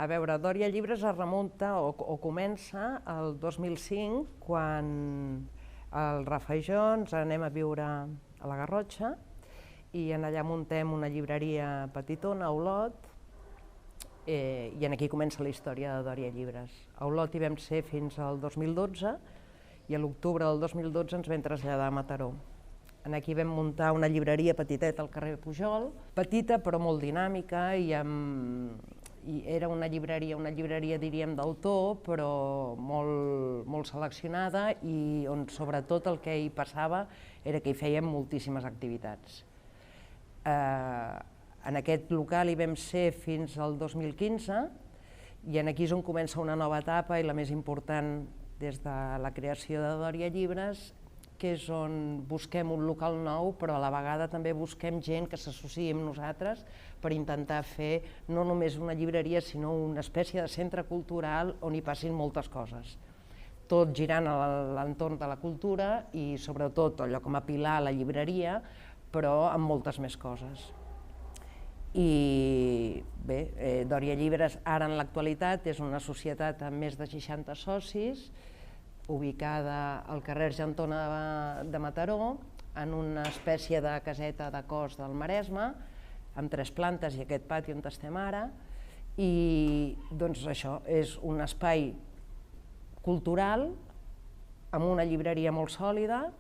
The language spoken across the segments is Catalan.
A veure, Dòria Llibres es remunta o comença el 2005, quan el Rafa i jo ens anem a viure a la Garrotxa i allà muntem una llibreria petitona a Olot, i aquí comença la història de Dòria Llibres. A Olot hi vam ser fins al 2012 i a l'octubre del 2012 ens vam traslladar a Mataró. Aquí vam muntar una llibreria petiteta al carrer Pujol, petita però molt dinàmica, i era una llibreria diríem d'autor, però molt seleccionada, i on sobretot el que hi passava era que hi fèiem moltíssimes activitats. En aquest local hi vam ser fins al 2015 i aquí és on comença una nova etapa i la més important des de la creació de Dòria Llibres, que és on busquem un local nou, però a la vegada també busquem gent que s'associï amb nosaltres per intentar fer no només una llibreria, sinó una espècie de centre cultural on hi passin moltes coses. Tot girant a l'entorn de la cultura i sobretot allò com a pilar a la llibreria, però amb moltes més coses. I bé, Dòria Llibres ara en l'actualitat és una societat amb més de 60 socis, ubicada al carrer Argentona de Mataró, en una espècie de caseta de cos del Maresme, amb 3 plantes i aquest pati on estem ara, i doncs això és un espai cultural amb una llibreria molt sòlida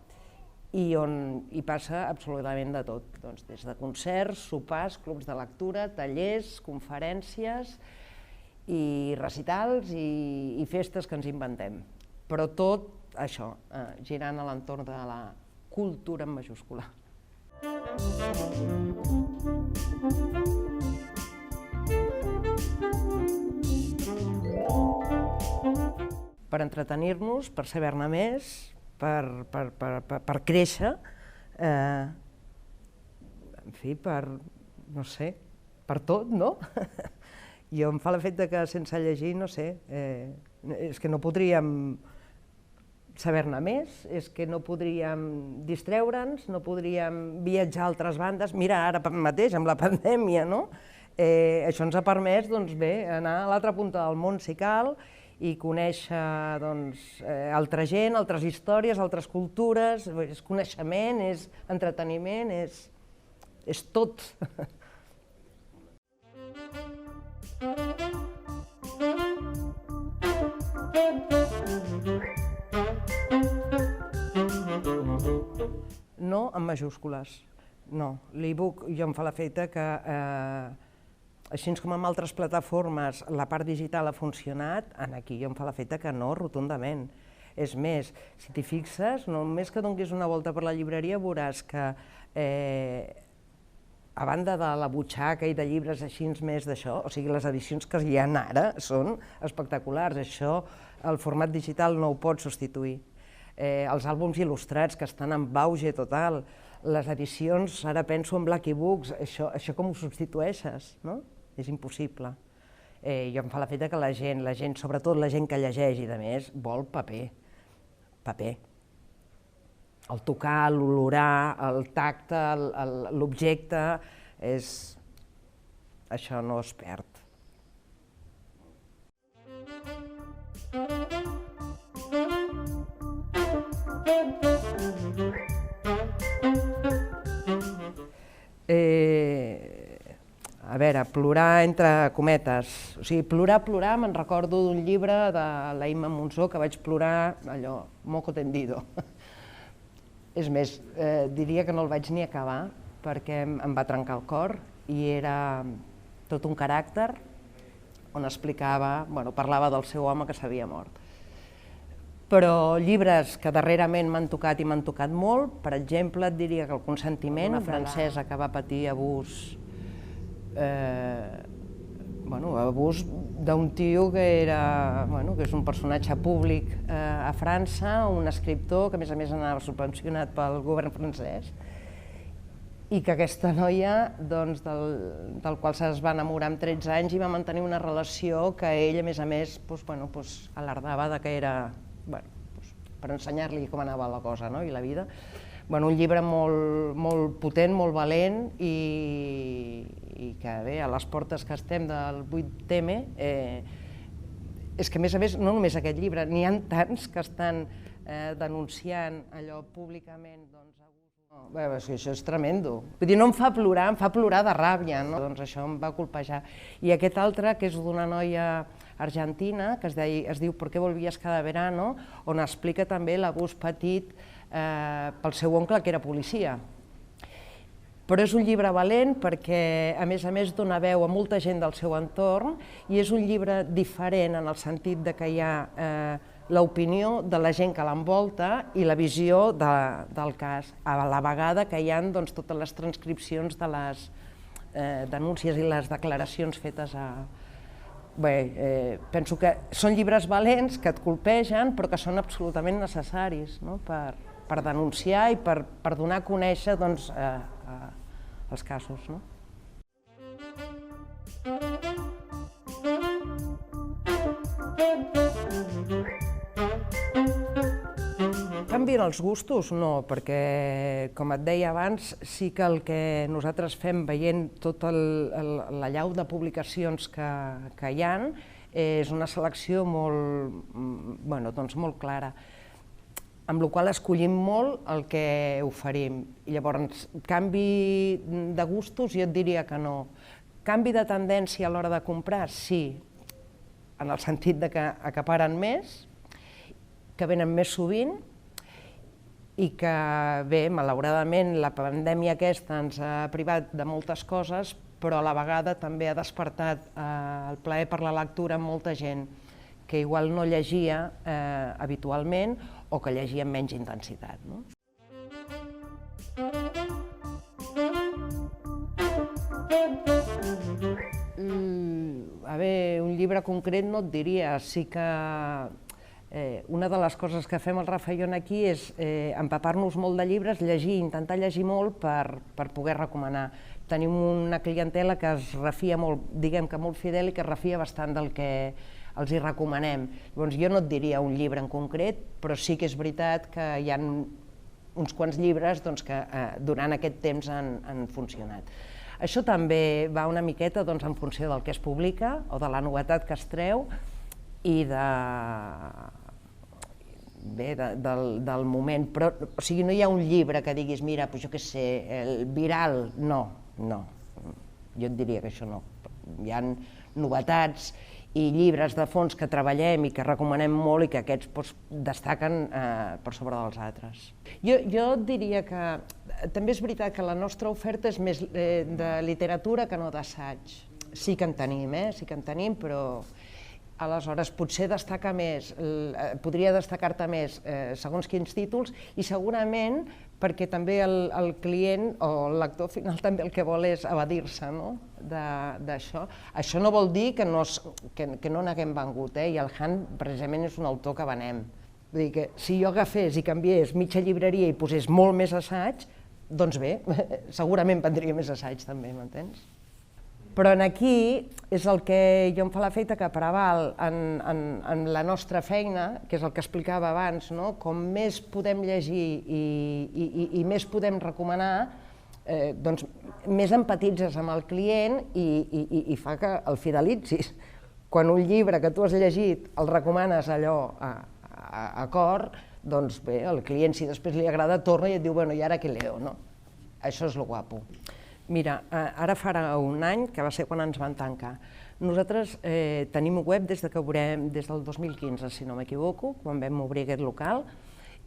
i on hi passa absolutament de tot, des de concerts, sopars, clubs de lectura, tallers, conferències i recitals i festes que ens inventem. Però tot això, girant a l'entorn de la cultura en majúscula. Per entretenir-nos, per saber-ne més, per créixer, en fi, no sé, per tot, no? Jo em fa l'efecte que sense llegir, no sé, és que no podríem saber-ne més, és que no podríem distreure'ns, no podríem viatjar a altres bandes. Mira, ara mateix, amb la pandèmia, no? Això ens ha permès, doncs bé, anar a l'altra punta del món, si cal, i conèixer altra gent, altres històries, altres cultures, és coneixement, és entreteniment, és tot. No en majúscules, no. L'e-book jo em fa l'efecte que, així com en altres plataformes la part digital ha funcionat, aquí jo em fa l'efecte que no, rotundament. És més, si t'hi fixes, només que donis una volta per la llibreria veuràs que, a banda de la butxaca i de llibres així més d'això, o sigui, les edicions que hi ha ara són espectaculars, això el format digital no ho pot substituir. Els àlbums il·lustrats que estan en auge total, les edicions, ara penso en Black e-books, això com ho substitueixes, no? És impossible. Jo em fa l'efecte que la gent, sobretot la gent que llegeix i de més, vol paper. El tocar, l'olorar, el tacte, l'objecte, això no es perd. A veure, plorar entre cometes, o sigui, plorar, me'n recordo d'un llibre de la Imma Monsó que vaig plorar, allò, moco tendido. És més, diria que no el vaig ni acabar perquè em va trencar el cor i era tot un caràcter on explicava, parlava del seu home que s'havia mort. Però llibres que darrerament m'han tocat i m'han tocat molt, per exemple, et diria que El consentiment, una francesa que va patir abús d'un tio que és un personatge públic a França, un escriptor que a més anava subvencionat pel govern francès, i que aquesta noia, del qual es va enamorar amb 13 anys, i va mantenir una relació que ell, a més, alardava que era per ensenyar-li com anava la cosa i la vida. Un llibre molt potent, molt valent, i que bé, a les portes que estem del 8M, és que a més, no només aquest llibre, n'hi ha tants que estan denunciant allò públicament. Això és tremendo. Vull dir, no em fa plorar, em fa plorar de ràbia, doncs això em va colpejar. I aquest altre, que és d'una noia argentina, que es diu ¿Por qué volvías cada verano?, on explica també l'abús patit pel seu oncle, que era policia. Però és un llibre valent perquè, a més, dona veu a molta gent del seu entorn, i és un llibre diferent en el sentit que hi ha l'opinió de la gent que l'envolta i la visió del cas, a la vegada que hi ha totes les transcripcions de les denúncies i les declaracions fetes a... Bé, penso que són llibres valents que et colpegen, però que són absolutament necessaris per denunciar i per donar a conèixer els casos. Canvien els gustos? No, perquè, com et deia abans, sí que el que nosaltres fem veient tota l'allau de publicacions que hi ha és una selecció molt clara, amb la qual escollim molt el que oferim. Llavors, canvi de gustos jo et diria que no. Canvi de tendència a l'hora de comprar? Sí, en el sentit que acaparen més, que venen més sovint, i que, bé, malauradament, la pandèmia aquesta ens ha privat de moltes coses, però a la vegada també ha despertat el plaer per la lectura en molta gent que igual no llegia habitualment o que llegia amb menys intensitat. Un llibre concret no et diria, sí que una de les coses que fem al Rafaion aquí és empapar-nos molt de llibres, llegir, intentar llegir molt per poder recomanar. Tenim una clientela que es refia molt, diguem que molt fidel, i que es refia bastant del que els hi recomanem. Llavors jo no et diria un llibre en concret, però sí que és veritat que hi ha uns quants llibres que durant aquest temps han funcionat. Això també va una miqueta en funció del que es publica o de la novetat que es treu i del moment, però o sigui, no hi ha un llibre que diguis, mira, jo què sé, el viral, no, jo et diria que això no. Hi ha novetats i llibres de fons que treballem i que recomanem molt i que aquests destaquen per sobre dels altres. Jo et diria que també és veritat que la nostra oferta és més de literatura que no d'assaig. Sí que en tenim, però aleshores potser destaca més, podria destacar-te més segons quins títols, i segurament perquè també el client o el lector final també el que vol és evadir-se d'això. Això no vol dir que no n'haguem vengut, i el Han precisament és un autor que venem. Vull dir que si jo agafés i canviés mitja llibreria i posés molt més assaig, doncs bé, segurament vendria més assaig també, m'entens? Però aquí és el que jo em fa l'efecte que preval en la nostra feina, que és el que explicava abans, com més podem llegir i més podem recomanar, doncs més empatitzes amb el client i fa que el fidelitzis. Quan un llibre que tu has llegit el recomanes allò a cor, doncs bé, el client, si després li agrada, torna i et diu, bueno, i ara què leo, no? Això és lo guapo. Mira, ara farà un any, que va ser quan ens van tancar. Nosaltres tenim web des del 2015, si no m'equivoco, quan vam obrir aquest local,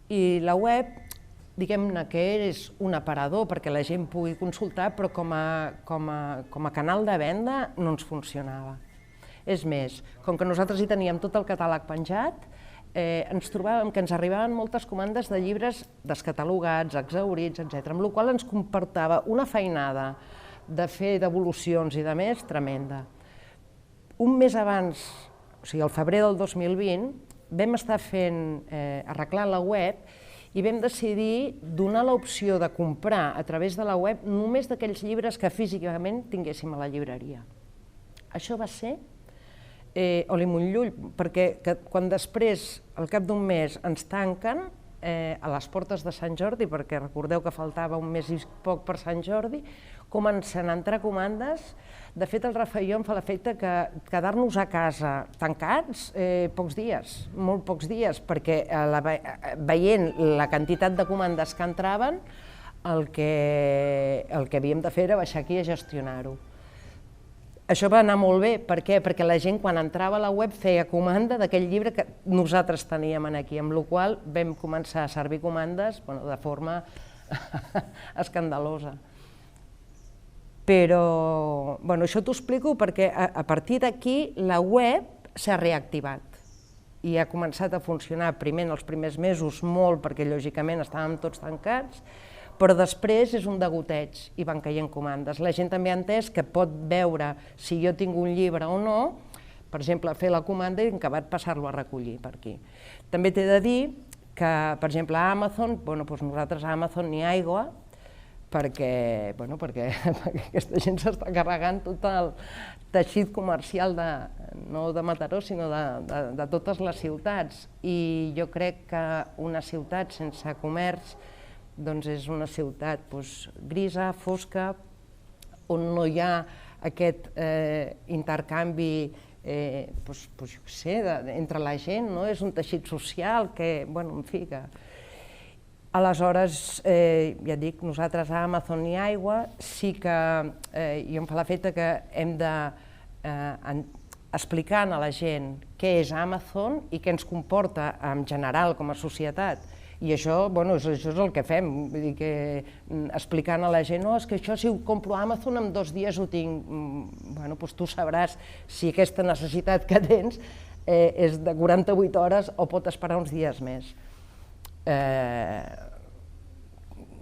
i la web, diguem-ne que és un aparador perquè la gent pugui consultar, però com a canal de venda no ens funcionava. És més, com que nosaltres hi teníem tot el catàleg penjat, ens trobàvem que ens arribaven moltes comandes de llibres descatalogats, exhaurits, etc., amb la qual cosa ens comportava una feinada de fer devolucions i de més tremenda. un mes abans, o sigui, al febrer del 2020, vam estar arreglant la web i vam decidir donar l'opció de comprar a través de la web només d'aquells llibres que físicament tinguéssim a la llibreria. Això va ser oli Montllull, perquè quan després, al cap d'un mes, ens tanquen a les portes de Sant Jordi, perquè recordeu que faltava un mes i poc per Sant Jordi, comencen a entrar comandes. De fet, el Rafaió em fa l'efecte que quedar-nos a casa tancats pocs dies, molt pocs dies, perquè veient la quantitat de comandes que entraven, el que havíem de fer era baixar aquí a gestionar-ho. Això va anar molt bé, per què? Perquè la gent quan entrava a la web feia comanda d'aquell llibre que nosaltres teníem aquí, amb la qual cosa vam començar a servir comandes de forma escandalosa. Però això t'ho explico perquè a partir d'aquí la web s'ha reactivat i ha començat a funcionar primer en els primers mesos molt perquè lògicament estàvem tots tancats, però després és un degoteig i van caient comandes. La gent també ha entès que pot veure si jo tinc un llibre o no, per exemple, fer la comanda i en acabat passar-lo a recollir per aquí. També t'he de dir que, per exemple, a Amazon, nosaltres a Amazon ni aigua, perquè aquesta gent s'està carregant tot el teixit comercial no de Mataró, sinó de totes les ciutats. I jo crec que una ciutat sense comerç és una ciutat grisa, fosca, on no hi ha aquest intercanvi entre la gent, és un teixit social que, en fi, que... Aleshores, ja dic, nosaltres a Amazon ni aigua, sí que jo em fa l'efecte que hem d'explicar a la gent què és Amazon i què ens comporta en general com a societat. I això és el que fem, explicant a la gent, no, és que això si ho compro a Amazon en 2 dies ho tinc. Tu sabràs si aquesta necessitat que tens és de 48 hores o pot esperar uns dies més.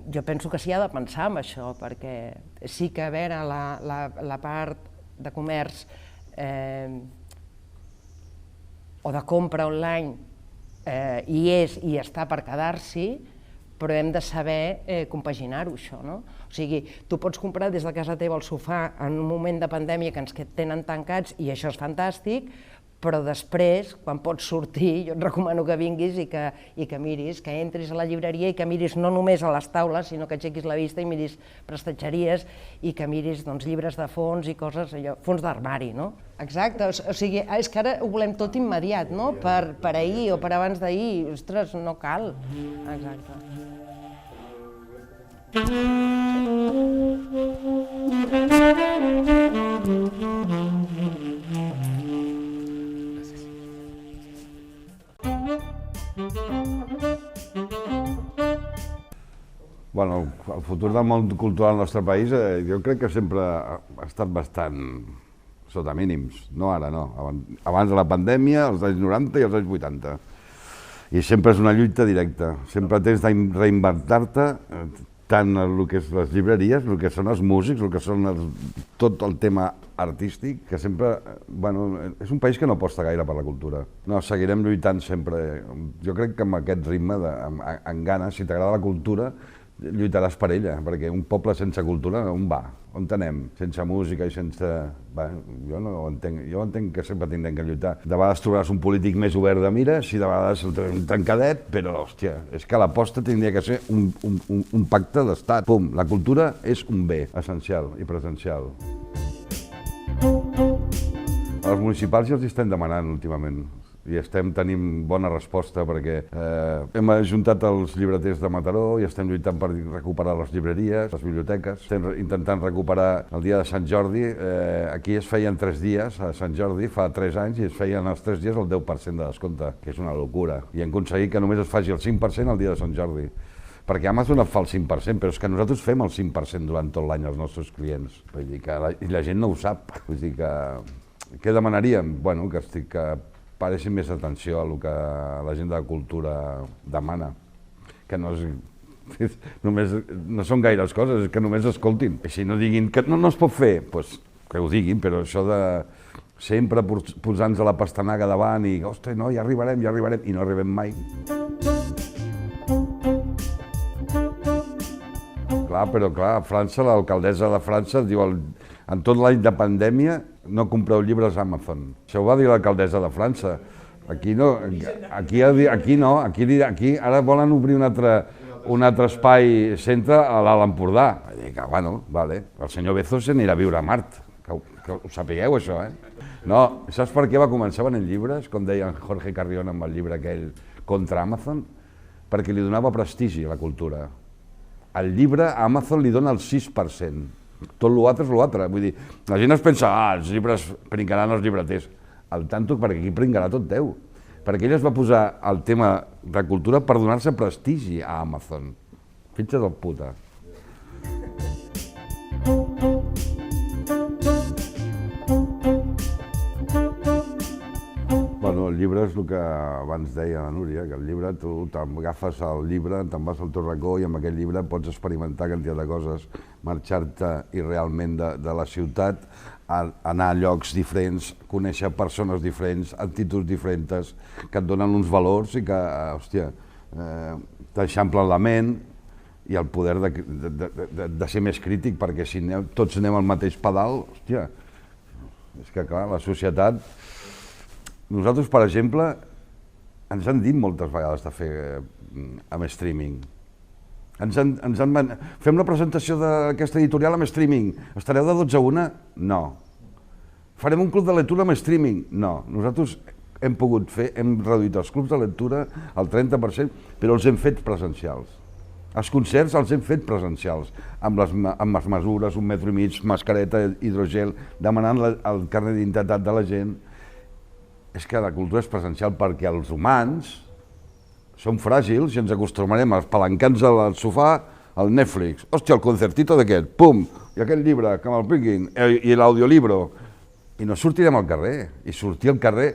Jo penso que s'hi ha de pensar en això, perquè sí que a veure la part de comerç o de compra online hi és i està per quedar-s'hi, però hem de saber compaginar-ho, això. O sigui, tu pots comprar des de casa teva el sofà en un moment de pandèmia que ens tenen tancats i això és fantàstic, però després, quan pots sortir, jo et recomano que vinguis i que miris, que entris a la llibreria i que miris no només a les taules, sinó que aixequis la vista i miris prestatgeries i que miris llibres de fons i coses, fons d'armari, no? Exacte, o sigui, és que ara ho volem tot immediat, no? Per ahir o per abans d'ahir, ostres, no cal. Exacte. El futur del món cultural al nostre país jo crec que sempre ha estat bastant sota mínims, no ara, no. Abans de la pandèmia, als anys 90 i als anys 80. I sempre és una lluita directa, sempre tens de reinventar-te tant el que és les llibreries, el que són els músics, el que són tot el tema artístic, que sempre, és un país que no aposta gaire per la cultura. No, seguirem lluitant sempre. Jo crec que amb aquest ritme, amb ganes, si t'agrada la cultura, lluitaràs per ella, perquè un poble sense cultura, on va? On anem? Sense música i sense... Jo no ho entenc, jo entenc que sempre tindrem que lluitar. De vegades trobaràs un polític més obert de mires i de vegades un tancadet, però, hòstia, és que l'aposta tindria que ser un pacte d'estat. Pum, la cultura és un bé essencial i presencial. Els municipals ja els estem demanant últimament i estem tenint bona resposta perquè hem ajuntat els llibreters de Mataró i estem lluitant per recuperar les llibreries, les biblioteques. Estem intentant recuperar el dia de Sant Jordi. Aquí es feien 3 dies a Sant Jordi, fa 3 anys, i es feien els 3 dies el 10% de descompte, que és una locura. I hem aconseguit que només es faci el 5% el dia de Sant Jordi. Perquè Amazon et fa el 5%, però és que nosaltres fem el 5% durant tot l'any als nostres clients. Vull dir que la gent no ho sap. Vull dir que... Què demanaríem? Bueno, que paressin més atenció a el que la gent de la cultura demana, que no són gaires coses, és que només escoltin. I si no diguin que no es pot fer, doncs que ho diguin, però això de sempre posant-nos la pastanaga davant i, ostres, no, ja arribarem, i no arribem mai. Però a França, l'alcaldessa de França diu en tot l'any de pandèmia no compreu llibres a Amazon. Això ho va dir l'alcaldessa de França. Aquí no, aquí ara volen obrir un altre espai centre a l'Alt Empordà. Dic, bueno, vale, el senyor Bezos s'anirà a viure a Mart, que ho sapigueu això, No, saps per què va començar venent llibres, com deia en Jorge Carrión amb el llibre aquell contra Amazon? Perquè li donava prestigi a la cultura. El llibre a Amazon li dona el 6%. Tot l'altre és l'altre. Vull dir, la gent es pensa, els llibres pringaran els llibreters. Al tanto, perquè aquí pringarà tot Déu. Perquè ell es va posar el tema de cultura per donar-se prestigi a Amazon. Fitxa del puta. Bueno, el llibre és el que abans deia la Núria, que el llibre, tu t'agafes el llibre, te'n vas al teu racó i amb aquest llibre pots experimentar quantitat de coses, marxar-te realment de la ciutat, anar a llocs diferents, conèixer persones diferents, actituds diferents, que et donen uns valors i que, hòstia, t'eixamplen la ment i el poder de ser més crític, perquè si tots anem al mateix pedal, hòstia, és que clar, la societat... Nosaltres, per exemple, ens han dit moltes vegades de fer amb streaming. Fem la presentació d'aquesta editorial amb streaming. Estareu de 12 a 1? No. Farem un club de lectura amb streaming? No. Nosaltres hem reduït els clubs de lectura al 30%, però els hem fet presencials. Els concerts els hem fet presencials, amb les mesures, 1,5 metres, mascareta, hidrogel, demanant el carnet d'identitat de la gent. És que la cultura és presencial perquè els humans som fràgils i ens acostumarem a palancar-nos al sofà, al Netflix. Hòstia, el concertito d'aquest, pum, i aquest llibre, que me'l piquin, i l'audiolibro. I no sortirem al carrer. I sortir al carrer,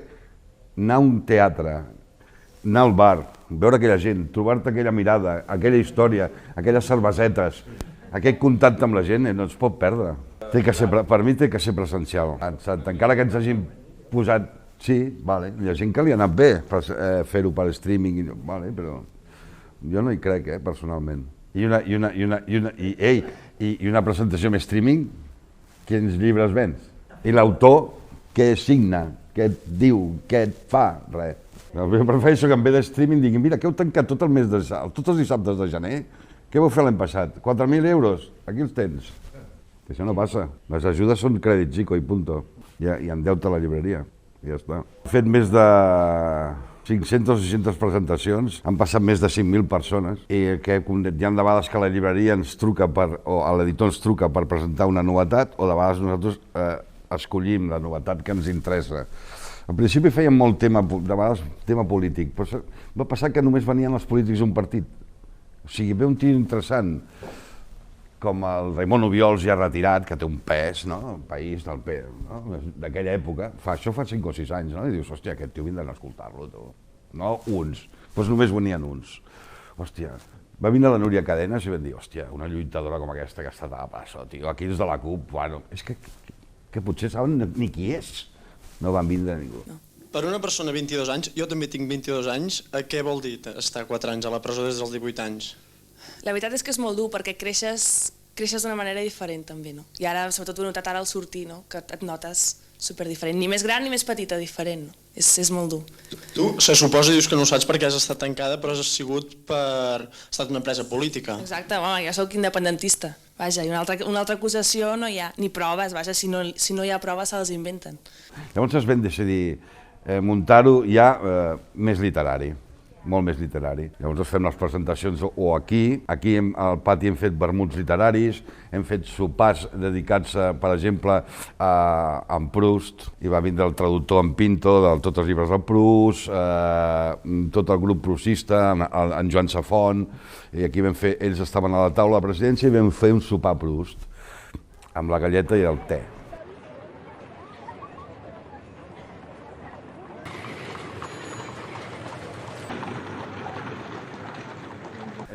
anar a un teatre, anar al bar, veure aquella gent, trobar-te aquella mirada, aquella història, aquelles cervesetes, aquest contacte amb la gent, no es pot perdre. Per mi té que ser presencial. Encara que ens hagin posat... Sí, vale. Hi ha gent que li ha anat bé fer-ho per streaming, vale, però jo no hi crec, personalment. I una presentació amb streaming, quins llibres vens? I l'autor, què signa, què et diu, què et fa? Res. Jo prefereixo que en ve de streaming diguin, mira, que heu tancat tot el mes tots els dissabtes de gener, què vau fer l'any passat? 4.000 euros, aquí els tens. Això no passa. Les ajudes són crèdits, Zico, i punto. I endeuta la llibreria. Ja està. He fet més de 500 o 600 presentacions, han passat més de 5.000 persones i hi ha de vegades que la llibreria ens truca o l'editor ens truca per presentar una novetat o de vegades nosaltres escollim la novetat que ens interessa. Al principi fèiem molt de vegades tema polític, però va passar que només venien els polítics d'un partit. O sigui, ve un tio interessant com el Raimon Obiols ja retirat, que té un pes, no? El país d'aquella època, això fa 5 o 6 anys, no? I dius, hòstia, aquest tio vindran a escoltar-lo, no uns, doncs només venien uns. Hòstia, va vindre la Núria Cadenes i vam dir, hòstia, una lluitadora com aquesta que està a passo, tio, aquí és de la CUP, bueno, és que potser saben ni qui és, no van vindre ningú. Per una persona de 22 anys, jo també tinc 22 anys, què vol dir estar 4 anys a la presó des dels 18 anys? La veritat és que és molt dur perquè creixes d'una manera diferent també, no? I ara, sobretot ho he notat ara al sortir, no? Que et notes superdiferent, ni més gran ni més petita, diferent, no? És molt dur. Tu, se suposa, dius que no ho saps perquè has estat tancada, però has sigut per... has estat una presa política. Exacte, home, jo soc independentista, vaja, i una altra acusació no hi ha, ni proves, vaja, si no hi ha proves se les inventen. Llavors es vam decidir muntar-ho ja més literari. Molt més literari. Llavors fem les presentacions o aquí al pati hem fet vermuts literaris, hem fet sopars dedicats, per exemple, a en Proust, i va vindre el traductor en Pinto de tots els llibres del Proust, tot el grup proustista, en Joan Safont, i aquí vam fer, ells estaven a la taula de presidència i vam fer un sopar Proust, amb la galleta i el te.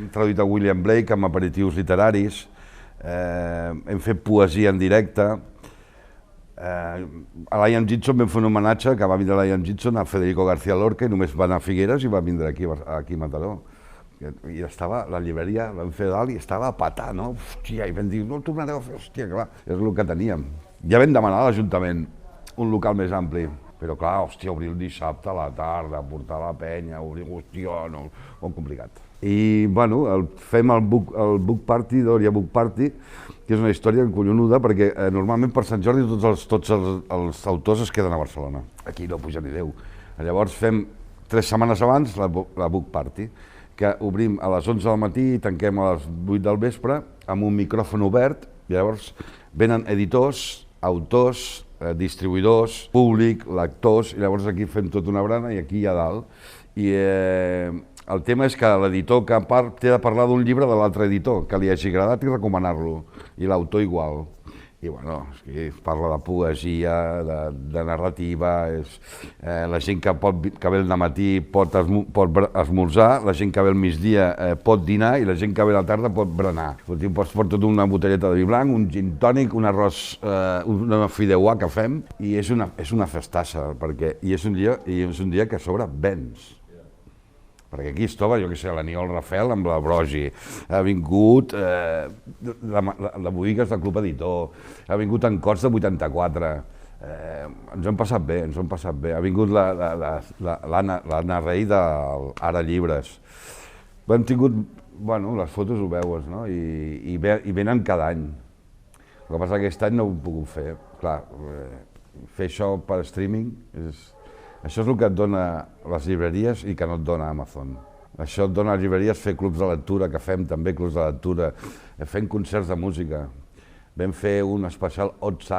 Hem traduït a William Blake amb aperitius literaris, hem fet poesia en directe, A l'Ian Gibson vam fer un homenatge, que va vindre l'Ian Gibson, a Federico García Lorca, i només va anar a Figueres i va vindre aquí a Mataró. I estava, la llibreria, vam fer dalt i estava a patar, no? Hòstia, i vam dir, no el tornareu a fer, hòstia, clar, és el que teníem. Ja vam demanar a l'Ajuntament un local més ampli, però clar, hòstia, obrir el dissabte a la tarda, portar la penya, obrir, hòstia, no, molt complicat. I, bueno, fem el Book Party, Dòria Book Party, que és una història collonuda, perquè normalment per Sant Jordi tots els autors es queden a Barcelona. Aquí no puja ni Déu. Llavors fem 3 setmanes abans la Book Party, que obrim a les 11 del matí i tanquem a les 8 del vespre, amb un micròfon obert, i llavors venen editors, autors, distribuïdors, públic, lectors, i llavors aquí fem tota una brana i aquí a dalt. I el tema és que l'editor que té de parlar d'un llibre de l'altre editor, que li hagi agradat i recomanar-lo, i l'autor igual. I bueno, parla de poesia, de narrativa, la gent que ve al matí pot esmorzar, la gent que ve al migdia pot dinar i la gent que ve a la tarda pot berenar. Pots portar una botelleta de vi blanc, un gin tònic, un arròs, una fideuà que fem, i és una festassa, i és un dia que a sobre vens. Perquè aquí es troba, jo què sé, l'Aniol Rafel amb la Brogi, ha vingut la Boigues del Club Editor, ha vingut en Cots de 84, ens ho hem passat bé, ha vingut l'Anna Rei d'Ara Llibres. Hem tingut, bueno, les fotos ho veus, no? I venen cada any. El que passa que aquest any no ho he pogut fer. Clar, fer això per streaming això és el que et dona les llibreries i que no et dona Amazon. Això et dona a les llibreries fer clubs de lectura, que fem també clubs de lectura, fem concerts de música. Vam fer un especial Out,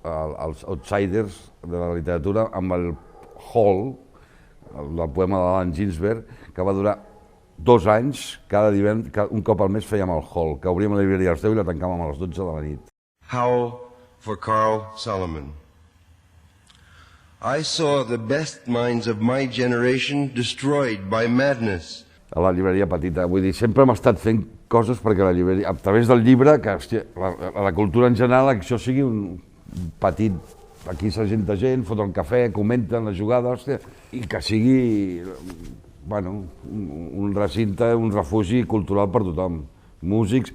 els Outsiders de la literatura, amb el Hall, del poema d'Allen Ginsberg, que va durar 2 anys, cada divendres, un cop al mes fèiem el Hall, que obríem la llibreria a les 10 i la tancàvem a les 12 de la nit. Howl for Carl Solomon. I saw the best minds of my generation destroyed by madness. A la llibreria petita, vull dir, sempre hem estat fent coses perquè la llibreria, a través del llibre, que hòstia, la cultura en general, que això sigui un petit, aquí s'agenta gent, foten cafè, comenten la jugada, hòstia, i que sigui, bueno, un recinte, un refugi cultural per tothom. Músics,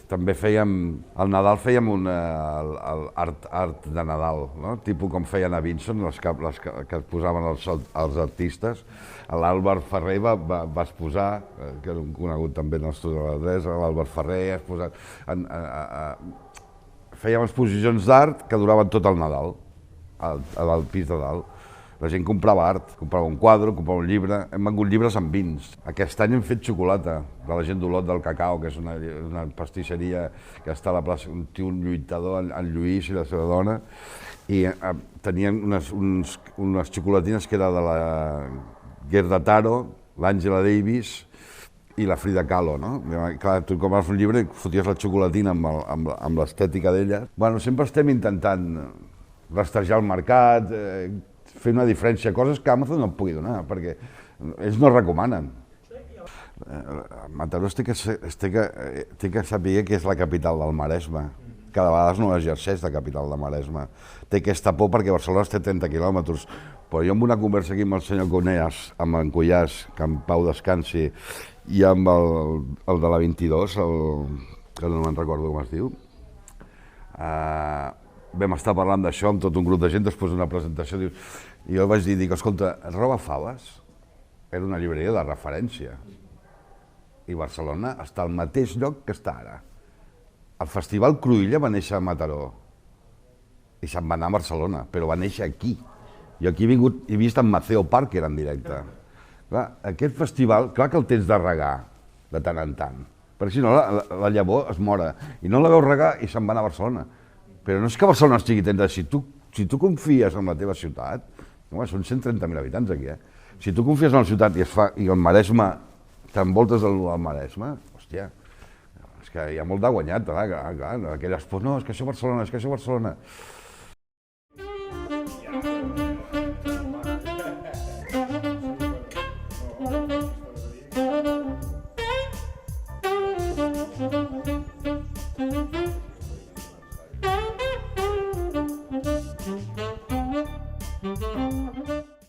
també fèiem, al Nadal fèiem art de Nadal, tipus com feien a Vinson, les que es posaven els artistes. L'Àlvar Ferrer va exposar, que era un conegut també nostre de l'adresa, l'Àlvar Ferrer ha exposat. Fèiem exposicions d'art que duraven tot el Nadal, al pis de dalt. La gent comprava art, comprava un quadre, comprava un llibre, hem vengut llibres amb vins. Aquest any hem fet xocolata, de la gent d'Olot del Cacau, que és una pastisseria que està a la plaça, un lluitador, en Lluís i la seva dona, i tenien unes xocolatines que era de la Gerda Taro, l'Àngela Davis i la Frida Kahlo, no? Clar, tu compraves un llibre i foties la xocolatina amb l'estètica d'ella. Bueno, sempre estem intentant rastrejar el mercat, fer una diferència, coses que Amazon no et pugui donar, perquè ells no recomanen. Mataró té que saber que és la capital del Maresme, que de vegades no exerceix de capital del Maresme. Té aquesta por perquè Barcelona té 30 quilòmetres, però jo amb una conversa aquí amb el senyor Cunelles, amb en Cuyàs, que en Pau descansi, i amb el de la 22, que no me'n recordo com es diu, vam estar parlant d'això amb tot un grup de gent després d'una presentació, i jo vaig dir, escolta, Roba Faves era una llibreria de referència i Barcelona està al mateix lloc que està ara. El Festival Cruïlla va néixer a Mataró i se'n va anar a Barcelona, però va néixer aquí. Jo aquí he vingut i he vist en Maceo Parker en directe. Clar, aquest festival, clar que el tens de regar de tant en tant, perquè si no la llavor es mora i no la veus regar i se'n va anar a Barcelona. Però no és que Barcelona estigui tenda, si tu confies en la teva ciutat, són 130.000 habitants aquí, si tu confies en la ciutat i el Maresme, t'envoltes del Maresme, hòstia, és que hi ha molt de guanyat, clar, aquelles pors, no, és que això Barcelona, és que això Barcelona. Thank you.